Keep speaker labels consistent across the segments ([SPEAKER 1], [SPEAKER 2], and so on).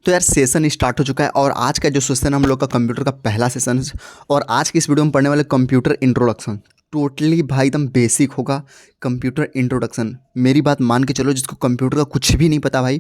[SPEAKER 1] तो यार session start हो चुका है और आज का जो सेशन हम लोग का कंप्यूटर का पहला सेशन है। और आज की इस वीडियो में पढ़ने वाले कंप्यूटर इंट्रोडक्शन टोटली भाई एकदम बेसिक होगा। कंप्यूटर इंट्रोडक्शन मेरी बात मान के चलो, जिसको कंप्यूटर का कुछ भी नहीं पता भाई,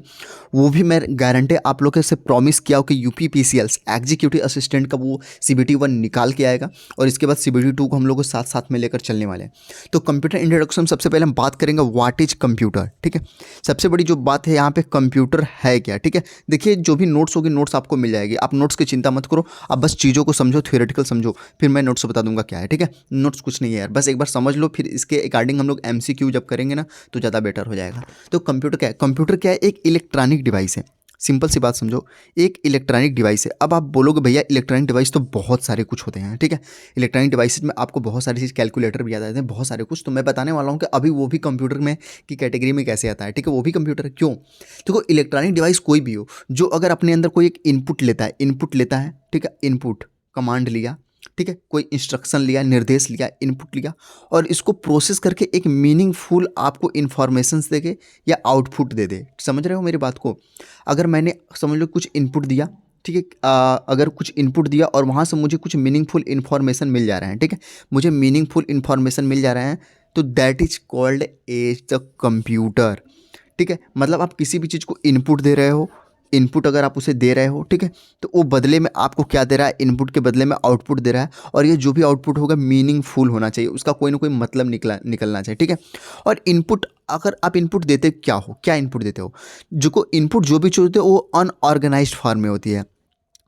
[SPEAKER 1] वो भी मैं गारंटी आप लोग से प्रॉमिस किया हो कि यूपीपीसीएल्स एग्जीक्यूटिव असिस्टेंट का वो सीबीटी 1 निकाल के आएगा और इसके बाद सीबीटी 2 को हम लोग को साथ साथ में लेकर चलने वाले हैं। तो कंप्यूटर इंट्रोडक्शन सबसे पहले हम बात करेंगे व्हाट इज कंप्यूटर। ठीक है, सबसे बड़ी जो बात है यहाँ पे कंप्यूटर है क्या। ठीक है, देखिए जो भी नोट्स होगी नोट्स आपको मिल जाएगी, आप नोट्स की चिंता मत करो, आप बस चीज़ों को समझो, थ्योरेटिकल समझो, फिर मैं नोट्स बता दूंगा क्या है। ठीक है, नोट्स कुछ नहीं है यार, बस एक बार समझ लो, फिर इसके अकॉर्डिंग हम लोग एमसीक्यू जब करेंगे ना तो ज़्यादा बेटर हो जाएगा। तो कंप्यूटर क्या है? कंप्यूटर क्या है? एक इलेक्ट्रॉनिक डिवाइस है। सिंपल सी बात समझो, एक इलेक्ट्रॉनिक डिवाइस है। अब आप बोलोगे भैया इलेक्ट्रॉनिक डिवाइस तो बहुत सारे कुछ होते हैं। ठीक है, इलेक्ट्रॉनिक डिवाइसेज में आपको बहुत सारी चीज़, कैलकुलेटर भी याद आते हैं, बहुत सारे कुछ, तो मैं बताने वाला हूँ कि अभी वो भी कंप्यूटर में की कैटेगरी में कैसे आता है। ठीक है, वो भी कंप्यूटर है। क्यों? देखो इलेक्ट्रॉनिक डिवाइस कोई भी हो जो अगर अपने अंदर कोई एक इनपुट लेता है, ठीक है, इनपुट कमांड लिया, ठीक है, कोई इंस्ट्रक्शन लिया, निर्देश लिया, इनपुट लिया और इसको प्रोसेस करके एक मीनिंगफुल आपको इन्फॉर्मेशंस देके या आउटपुट दे दे। समझ रहे हो मेरी बात को? अगर मैंने समझ लो कुछ इनपुट दिया, ठीक है, अगर कुछ इनपुट दिया और वहाँ से मुझे कुछ मीनिंगफुल इन्फॉर्मेशन मिल जा रहा है, ठीक है, मुझे मीनिंगफुल इन्फॉर्मेशन मिल जा रहा है, तो that is called as the computer. ठीक है, मतलब आप किसी भी चीज़ को इनपुट दे रहे हो, इनपुट अगर आप उसे दे रहे हो, ठीक है, तो वो बदले में आपको क्या दे रहा है? इनपुट के बदले में आउटपुट दे रहा है और ये जो भी आउटपुट होगा मीनिंगफुल होना चाहिए, उसका कोई ना कोई मतलब निकलना चाहिए। ठीक है, और इनपुट अगर आप इनपुट देते क्या हो, क्या इनपुट देते हो? जो को इनपुट जो भी चीज़ होती है वो अनऑर्गेनाइज्ड फॉर्म में होती है।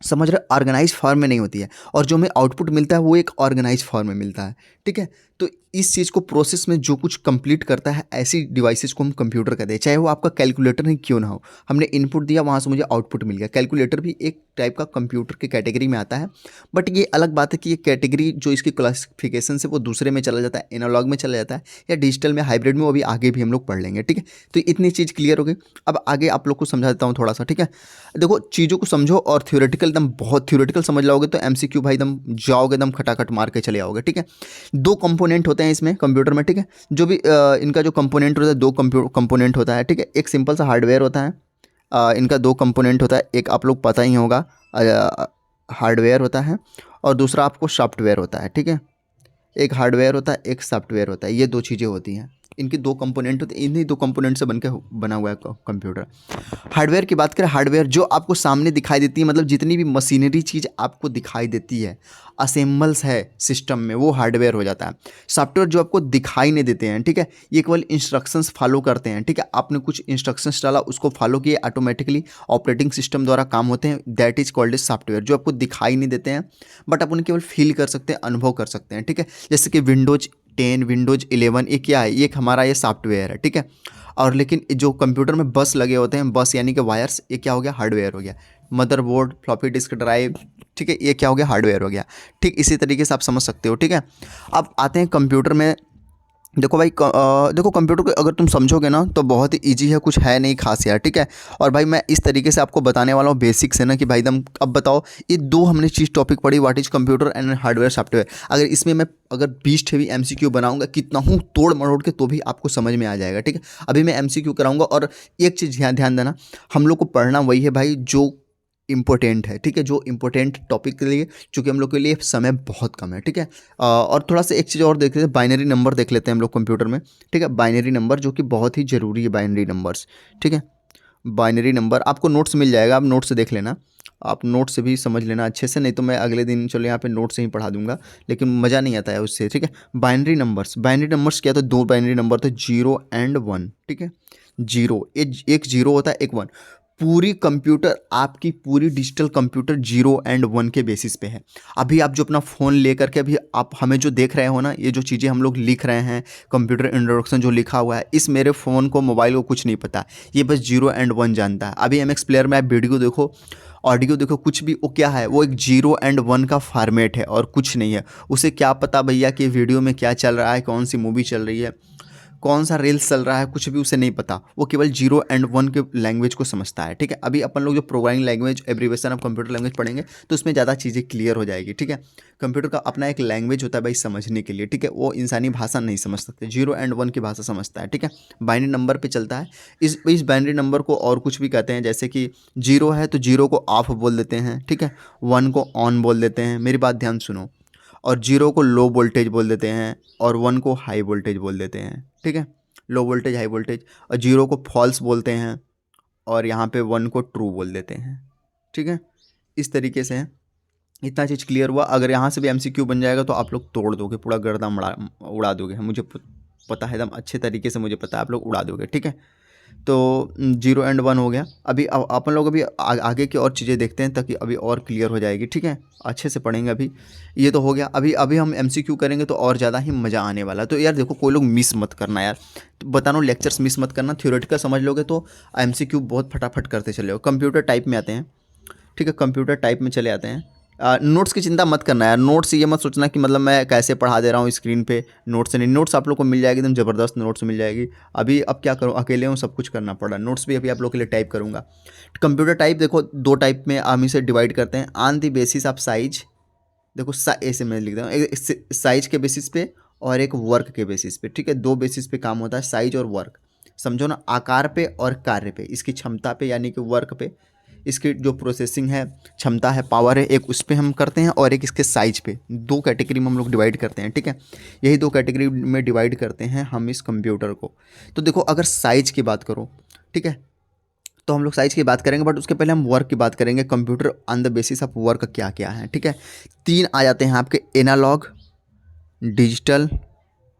[SPEAKER 1] समझ रहे? ऑर्गेनाइज फॉर्म में नहीं होती है, और जो हमें आउटपुट मिलता है वो एक ऑर्गेनाइज फॉर्म में मिलता है। ठीक है, तो इस चीज़ को प्रोसेस में जो कुछ कंप्लीट करता है, ऐसी डिवाइसेस को हम कंप्यूटर कहते हैं, चाहे वो आपका कैलकुलेटर ही क्यों ना हो। हमने इनपुट दिया, वहाँ से मुझे आउटपुट मिल गया। कैलकुलेटर भी एक टाइप का कंप्यूटर की कैटेगरी में आता है, बट ये अलग बात है कि ये कैटेगरी जो इसकी क्लासिफिकेशन से वो दूसरे में चला जाता है, एनालॉग में चला जाता है या डिजिटल में, हाइब्रिड में, वो भी आगे भी हम लोग पढ़ लेंगे। ठीक है, तो इतनी चीज़ क्लियर हो गई। अब आगे आप लोग को समझा देता हूँ थोड़ा सा। ठीक है, देखो चीज़ों को समझो और थ्योरेटिकल एकदम बहुत थ्योरेटिकल समझ लाओगे तो एमसीक्यू भाई एकदम जाओगे, एकदम खटाखट मार के चले आओगे। ठीक है, दो कंपोनेंट होते हैं इसमें कंप्यूटर में। ठीक है, जो भी इनका जो कंपोनेंट होता है, दो कंपोनेंट होता है। ठीक है, एक सिंपल सा हार्डवेयर होता है, इनका दो कंपोनेंट होता है, एक आप लोग पता ही होगा, हार्डवेयर होता है और दूसरा आपको सॉफ्टवेयर होता है। ठीक है, एक हार्डवेयर होता है, एक सॉफ्टवेयर होता है, ये दो चीज़ें होती हैं। इनके दो कंपोनेंट होते हैं, इन्हीं दो कंपोनेंट से बना हुआ है कंप्यूटर। हार्डवेयर की बात करें, हार्डवेयर जो आपको सामने दिखाई देती है, मतलब जितनी भी मशीनरी चीज़ आपको दिखाई देती है, असेंबल्स है सिस्टम में, वो हार्डवेयर हो जाता है। सॉफ्टवेयर जो आपको दिखाई नहीं देते हैं, ठीक है, ये केवल इंस्ट्रक्शंस फॉलो करते हैं। ठीक है, आपने कुछ इंस्ट्रक्शंस डाला, उसको फॉलो किए, ऑटोमेटिकली ऑपरेटिंग सिस्टम द्वारा काम होते हैं, that is called as software. जो आपको दिखाई नहीं देते हैं बट आप उन्हें केवल फील कर सकते हैं, अनुभव कर सकते हैं। ठीक है, जैसे कि विंडोज 10, विंडोज 11, ये क्या है? ये एक हमारा ये सॉफ्टवेयर है। ठीक है, और लेकिन जो कंप्यूटर में बस लगे होते हैं, बस यानी कि वायर्स, ये क्या हो गया? हार्डवेयर हो गया। मदरबोर्ड, फ्लॉपी डिस्क ड्राइव, ठीक है, ये क्या हो गया? हार्डवेयर हो गया। ठीक इसी तरीके से आप समझ सकते हो। ठीक है, अब आते हैं कंप्यूटर में। देखो भाई, देखो कंप्यूटर को अगर तुम समझोगे ना तो बहुत ही ईजी है, कुछ है नहीं खास यार। ठीक है, और भाई मैं इस तरीके से आपको बताने वाला हूँ बेसिक से ना कि भाई एकदम, अब बताओ, ये दो हमने चीज़ टॉपिक पढ़ी, what is computer and hardware software. अगर इसमें मैं अगर 20 ठेवी एमसीक्यू बनाऊंगा, कितना हूँ तोड़ मरोड़ के, तो भी आपको समझ में आ जाएगा। ठीक है, अभी मैं एमसीक्यू कराऊंगा और एक चीज़ ध्यान देना, हम लोग को पढ़ना वही है भाई जो इम्पोर्टेंट है। ठीक है, जो इम्पोर्टेंट टॉपिक के लिए, चूँकि हम लोग के लिए समय बहुत कम है। ठीक है, और थोड़ा सा एक चीज़ और देख लेते हैं, बाइनरी नंबर देख लेते हैं हम लोग कंप्यूटर में। ठीक है, बाइनरी नंबर जो कि बहुत ही ज़रूरी है, बाइनरी नंबर्स। ठीक है, बाइनरी नंबर आपको नोट्स मिल जाएगा, आप नोट से देख लेना, आप नोट से भी समझ लेना अच्छे से, नहीं तो मैं अगले दिन चलो यहाँ पे नोट से ही पढ़ा दूंगा, लेकिन मज़ा नहीं आता है उससे। ठीक है, बाइनरी नंबर्स क्या? तो दो बाइनरी नंबर थे, 0 और 1। ठीक है, जीरो, एक जीरो होता है, एक 1। पूरी कंप्यूटर, आपकी पूरी डिजिटल कंप्यूटर 0 और 1 के बेसिस पे है। अभी आप जो अपना फ़ोन लेकर के अभी आप हमें जो देख रहे हो ना, ये जो चीज़ें हम लोग लिख रहे हैं, कंप्यूटर इंट्रोडक्शन जो लिखा हुआ है, इस मेरे फ़ोन को, मोबाइल को कुछ नहीं पता, ये बस 0 और 1 जानता है। अभी MX प्लेयर में आप वीडियो देखो, ऑडियो देखो, कुछ भी, वो क्या है? वो एक 0 और 1 का फॉर्मेट है और कुछ नहीं है। उसे क्या पता भैया कि वीडियो में क्या चल रहा है, कौन सी मूवी चल रही है, कौन सा रेल चल रहा है कुछ भी उसे नहीं पता, वो केवल 0 और 1 के लैंग्वेज को समझता है। ठीक है, अभी अपन लोग जो programming language abbreviation of computer language पढ़ेंगे तो उसमें ज़्यादा चीज़ें क्लियर हो जाएगी। ठीक है, कंप्यूटर का अपना एक लैंग्वेज होता है भाई समझने के लिए। ठीक है, वो इंसानी भाषा नहीं समझ सकते, 0 और 1 की भाषा समझता है। ठीक है, बाइनरी नंबर पे चलता है। इस बाइनरी नंबर को और कुछ भी कहते हैं, जैसे कि 0 है तो 0 को ऑफ बोल देते हैं। ठीक है, 1 को ऑन बोल देते हैं, मेरी बात ध्यान सुनो। और 0 को लो वोल्टेज बोल देते हैं और 1 को हाई वोल्टेज बोल देते हैं। ठीक है, लो वोल्टेज हाई वोल्टेज, और 0 को फॉल्स बोलते हैं और यहाँ पे 1 को ट्रू बोल देते हैं। ठीक है, इस तरीके से है। इतना चीज़ क्लियर हुआ। अगर यहाँ से भी एमसीक्यू बन जाएगा तो आप लोग तोड़ दोगे, पूरा गर्दा उड़ा दोगे। मुझे पता है, एकदम अच्छे तरीके से मुझे पता है आप लोग उड़ा दोगे। ठीक है, तो 0 और 1 हो गया। अभी अपन लोग अभी आगे की और चीज़ें देखते हैं ताकि अभी और क्लियर हो जाएगी। ठीक है, अच्छे से पढ़ेंगे। अभी ये तो हो गया, अभी अभी हम एमसीक्यू करेंगे तो और ज़्यादा ही मज़ा आने वाला है। तो यार देखो, कोई लोग मिस मत करना यार, तो बता रहा हूँ, लेक्चर्स मिस मत करना। थ्योरेटिकल समझ लोगे तो एमसीक्यू बहुत फटाफट करते चले हो। कंप्यूटर टाइप में आते हैं। ठीक है, कंप्यूटर टाइप में चले आते हैं। नोट्स की चिंता मत करना यार। नोट्स ये मत सोचना कि मतलब मैं कैसे पढ़ा दे रहा हूँ स्क्रीन पे, नोट्स से नहीं। नोट्स आप लोग को मिल जाएगी, एकदम ज़बरदस्त नोट्स मिल जाएगी। अभी अब क्या करूँ, अकेले हूँ, सब कुछ करना पड़ रहा है। नोट्स भी अभी आप लोग के लिए टाइप करूँगा। कंप्यूटर टाइप देखो, दो टाइप में हम इसे डिवाइड करते हैं। On the basis of size, देखो ऐसे मैं लिख रहा हूँ, एक साइज के बेसिस पे और एक वर्क के बेसिस पे। ठीक है, दो बेसिस पे काम होता है, साइज और वर्क। समझो ना, आकार पे और कार्य पे, इसकी क्षमता पे यानी कि वर्क पे, इसकी जो प्रोसेसिंग है, क्षमता है, पावर है, एक उस पर हम करते हैं और एक इसके साइज पे। दो कैटेगरी में हम लोग डिवाइड करते हैं। ठीक है, यही दो कैटेगरी में डिवाइड करते हैं हम इस कंप्यूटर को। तो देखो, अगर साइज की बात करो, ठीक है, तो हम लोग साइज की बात करेंगे, बट उसके पहले हम वर्क की बात करेंगे। Computer on the basis of work क्या क्या है। ठीक है, तीन आ जाते हैं आपके, एनालॉग, डिजिटल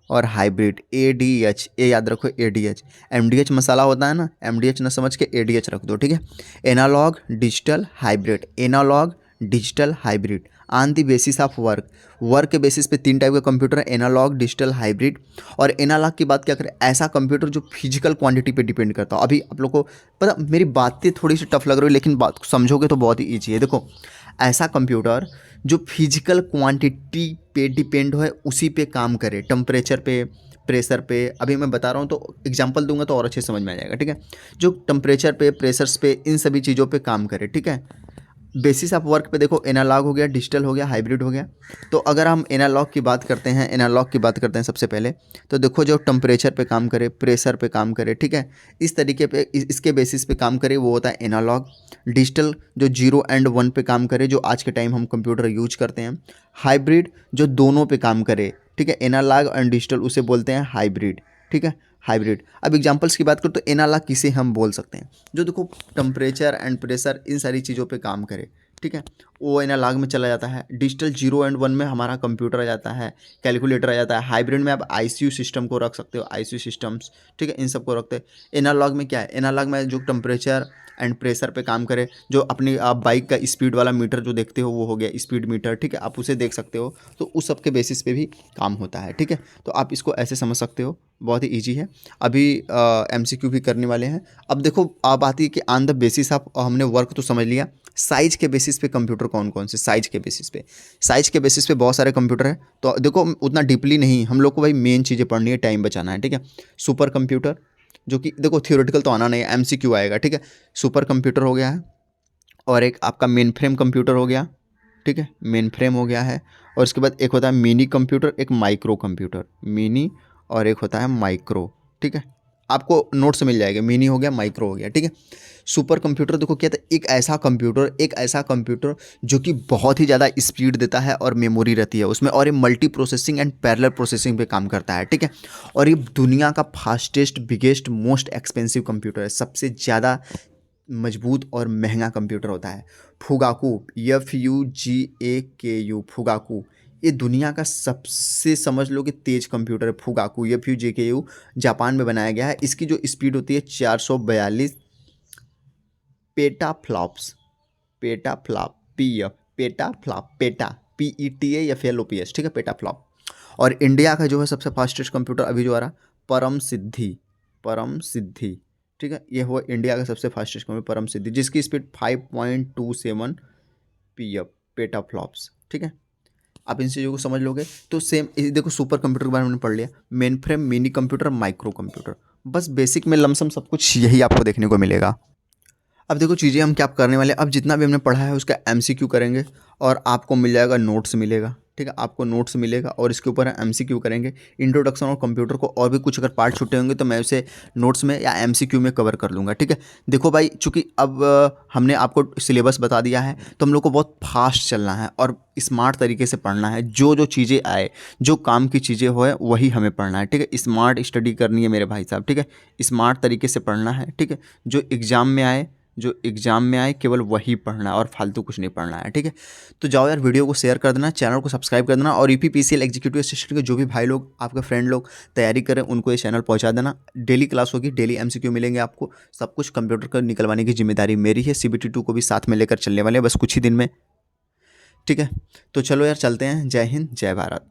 [SPEAKER 1] और हाइब्रिड। ADH, ए याद रखो, ADH। MDH मसाला होता है ना, MDH ना समझ के ADH रख दो। ठीक है, analogue, digital, hybrid. Analogue, digital, hybrid on the basis of work. Work के बेसिस पे तीन टाइप का कंप्यूटर है, एनालॉग, डिजिटल, हाइब्रिड। और एनालॉग की बात क्या करें, ऐसा कंप्यूटर जो फिजिकल क्वांटिटी पे डिपेंड करता हो। अभी आप लोग को पता, मेरी बातें थोड़ी सी टफ लग रही है लेकिन बात समझोगे तो बहुत ही ईजी है। देखो, ऐसा कंप्यूटर जो फिजिकल क्वांटिटी पे डिपेंड हो, उसी पे काम करे, टेम्परेचर पे, प्रेशर पे। अभी मैं बता रहा हूँ तो एग्जांपल दूंगा तो और अच्छे समझ में आ जाएगा। ठीक है, जो टेम्परेचर पे, प्रेशर्स पे, इन सभी चीज़ों पे काम करे। ठीक है, बेसिस ऑफ वर्क पे देखो, एनालॉग हो गया, डिजिटल हो गया, हाइब्रिड हो गया। तो अगर हम एनालॉग की बात करते हैं, एनालॉग की बात करते हैं सबसे पहले, तो देखो जो टेम्परेचर पे काम करे, प्रेशर पे काम करे, ठीक है, इस तरीके पे, इसके बेसिस पे काम करे, वो होता है एनालॉग। डिजिटल जो 0 और 1 पे काम करे, जो आज के टाइम हम कंप्यूटर यूज करते हैं। हाइब्रिड जो दोनों पे काम करे, ठीक है, एनालॉग और डिजिटल, उसे बोलते हैं हाइब्रिड। ठीक है, हाइब्रिड। अब एग्जांपल्स की बात करो तो एनालॉग किसे हम बोल सकते हैं, जो देखो टेम्परेचर एंड प्रेशर इन सारी चीज़ों पे काम करे। ठीक है, वो एनालॉग में चला जाता है। डिजिटल 0 और 1 में हमारा कंप्यूटर आ जाता है, कैलकुलेटर आ जाता है। हाइब्रिड में आप ICU सिस्टम को रख सकते हो, ICU सिस्टम्स। ठीक है, इन सब को रखते हैं। एनालॉग में क्या है, एनालॉग में जो टेम्परेचर एंड प्रेशर पे काम करे, जो अपनी आप बाइक का स्पीड वाला मीटर जो देखते हो वो हो गया स्पीड मीटर। ठीक है, आप उसे देख सकते हो, तो उस सब के बेसिस पे भी काम होता है। ठीक है, तो आप इसको ऐसे समझ सकते हो, बहुत ही ईजी है। अभी MCQ भी करने वाले हैं। अब देखो, आप आती है कि ऑन द बेसिस ऑफ, हमने वर्क तो समझ लिया, साइज के बेसिस पे कंप्यूटर कौन कौन से, साइज के बेसिस पे, साइज के बेसिस पे बहुत सारे कंप्यूटर हैं। तो देखो, उतना डीपली नहीं, हम लोग को भाई मेन चीज़ें पढ़नी है, टाइम बचाना है। ठीक है, सुपर कंप्यूटर, जो कि देखो थियोरेटिकल तो आना नहीं है, MCQ आएगा। ठीक है, सुपर कंप्यूटर हो गया है, और एक आपका मेन फ्रेम कंप्यूटर हो गया। ठीक है, मेन फ्रेम हो गया है। और उसके बाद एक होता है मिनी कंप्यूटर, एक माइक्रो कंप्यूटर, मिनी, और एक होता है माइक्रो। ठीक है, आपको नोट्स मिल जाएगा, मिनी हो गया, माइक्रो हो गया। ठीक है, सुपर कंप्यूटर देखो क्या था, एक ऐसा कंप्यूटर जो कि बहुत ही ज़्यादा स्पीड देता है और मेमोरी रहती है उसमें, और ये multi processing and parallel processing पे काम करता है। ठीक है, और ये दुनिया का fastest, biggest, most expensive computer है, सबसे ज़्यादा मजबूत और महंगा कंप्यूटर होता है। फुगाकू, FUGAKU, फुगाकू, ये दुनिया का सबसे समझ लो कि तेज कंप्यूटर है। फुगाकू, FUGAKU, जापान में बनाया गया है। इसकी जो स्पीड होती है 442 petaflops, petaflop, PF, petaflop, PETA या FLOPS। ठीक है, पेटाफ्लॉप। और इंडिया का जो है सबसे फास्टेस्ट कंप्यूटर अभी जो आ रहा, परम सिद्धि, परम सिद्धि। ठीक है, ये हुआ इंडिया का सबसे फास्टेस्ट कंप्यूटर, परम सिद्धि, जिसकी स्पीड 5.27 PF, पेटाफ्लॉप्स। ठीक है, आप इन चीज़ों को समझ लोगे तो सेम देखो सुपर कंप्यूटर के बारे में हमने पढ़ लिया, main frame, mini computer, micro computer, बस बेसिक में लमसम सब कुछ यही आपको देखने को मिलेगा। अब देखो चीज़ें हम क्या करने वाले हैं, अब जितना भी हमने पढ़ा है उसका एमसीक्यू करेंगे और आपको मिल जाएगा नोट्स मिलेगा, ठीक है, आपको नोट्स मिलेगा और इसके ऊपर एमसीक्यू करेंगे। इंट्रोडक्शन और कंप्यूटर को और भी कुछ अगर पार्ट छूटे होंगे तो मैं उसे नोट्स में या एमसीक्यू में कवर कर लूँगा, ठीक है। देखो भाई चूँकि अब हमने आपको सिलेबस बता दिया है तो हम लोग को बहुत फास्ट चलना है और स्मार्ट तरीके से पढ़ना है। जो जो चीज़ें आए, जो काम की चीज़ें हो वही हमें पढ़ना है, ठीक है। स्मार्ट स्टडी करनी है मेरे भाई साहब, ठीक है, स्मार्ट तरीके से पढ़ना है, ठीक है। जो एग्ज़ाम में आए केवल वही पढ़ना है और फालतू कुछ नहीं पढ़ना है, ठीक है। तो जाओ यार वीडियो को शेयर कर देना, चैनल को सब्सक्राइब कर देना और यूपीपीसीएल एग्जीक्यूटिव असिस्टेंट के जो भी भाई लोग आपके फ्रेंड लोग तैयारी करें उनको ये चैनल पहुंचा देना। डेली क्लास होगी, डेली एमसीक्यू मिलेंगे आपको, सब कुछ कंप्यूटर का निकलवाने की जिम्मेदारी मेरी है। CBT 2 को भी साथ में लेकर चलने वाले हैं बस कुछ ही दिन में, ठीक है। तो चलो यार चलते हैं, जय हिंद जय भारत।